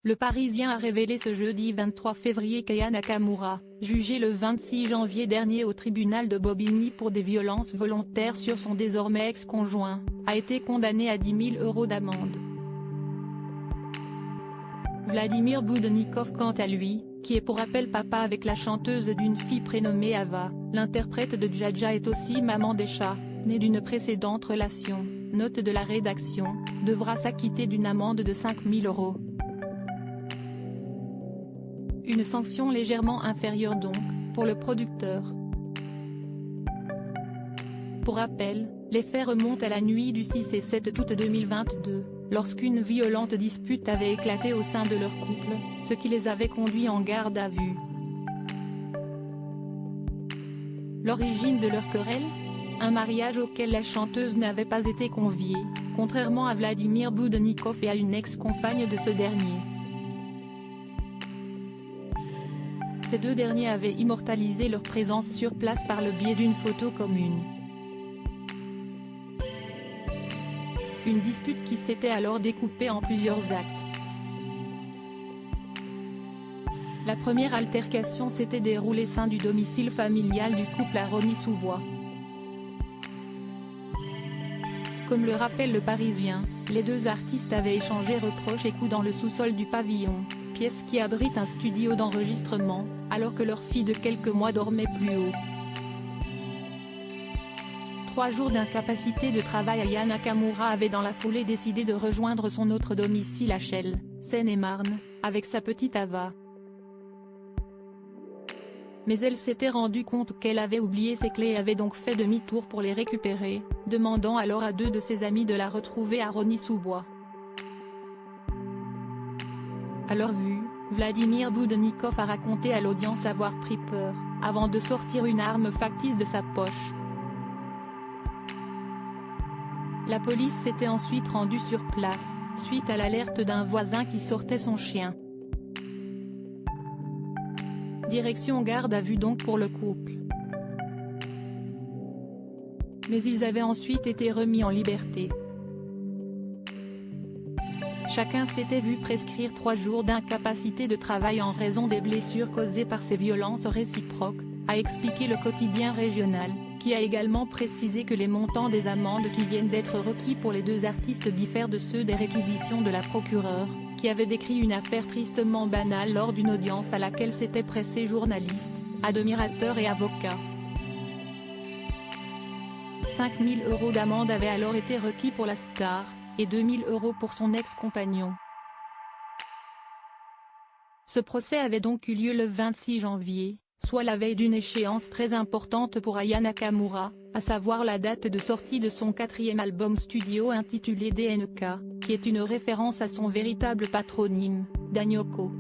Le Parisien a révélé ce jeudi 23 février qu'Aya Nakamura, jugée le 26 janvier dernier au tribunal de Bobigny pour des violences volontaires sur son désormais ex-conjoint, a été condamnée à 10 000 € d'amende. Vladimir Boudnikov quant à lui, qui est pour rappel papa avec la chanteuse d'une fille prénommée Ava, l'interprète de Dja est aussi maman des chats, née d'une précédente relation, note de la rédaction, devra s'acquitter d'une amende de 5 000 €. Une sanction légèrement inférieure donc, pour le producteur. Pour rappel, les faits remontent à la nuit du 6 et 7 août 2022, lorsqu'une violente dispute avait éclaté au sein de leur couple, ce qui les avait conduits en garde à vue. L'origine de leur querelle ? Un mariage auquel la chanteuse n'avait pas été conviée, contrairement à Vladimir Boudnikov et à une ex-compagne de ce dernier. Ces deux derniers avaient immortalisé leur présence sur place par le biais d'une photo commune. Une dispute qui s'était alors découpée en plusieurs actes. La première altercation s'était déroulée sein du domicile familial du couple à Rosny-sous-Bois. Comme le rappelle le Parisien, les deux artistes avaient échangé reproches et coups dans le sous-sol du pavillon, pièce qui abrite un studio d'enregistrement, alors que leur fille de quelques mois dormait plus haut. 3 jours d'incapacité de travail. Aya Nakamura avait dans la foulée décidé de rejoindre son autre domicile à Chelles, Seine-et-Marne, avec sa petite Ava. Mais elle s'était rendue compte qu'elle avait oublié ses clés et avait donc fait demi-tour pour les récupérer, demandant alors à 2 de ses amis de la retrouver à Rosny-sous-Bois. À leur vue, Vladimir Boudnikov a raconté à l'audience avoir pris peur, avant de sortir une arme factice de sa poche. La police s'était ensuite rendue sur place, suite à l'alerte d'un voisin qui sortait son chien. Direction garde à vue donc pour le couple. Mais ils avaient ensuite été remis en liberté. Chacun s'était vu prescrire 3 jours d'incapacité de travail en raison des blessures causées par ces violences réciproques, a expliqué le quotidien régional, qui a également précisé que les montants des amendes qui viennent d'être requis pour les deux artistes diffèrent de ceux des réquisitions de la procureure, qui avait décrit une affaire tristement banale lors d'une audience à laquelle s'étaient pressés journalistes, admirateurs et avocats. 5 000 € d'amende avaient alors été requis pour la star, et 2 000 € pour son ex-compagnon. Ce procès avait donc eu lieu le 26 janvier, soit la veille d'une échéance très importante pour Aya Nakamura, à savoir la date de sortie de son 4e album studio intitulé DNK, qui est une référence à son véritable patronyme, Danyoko.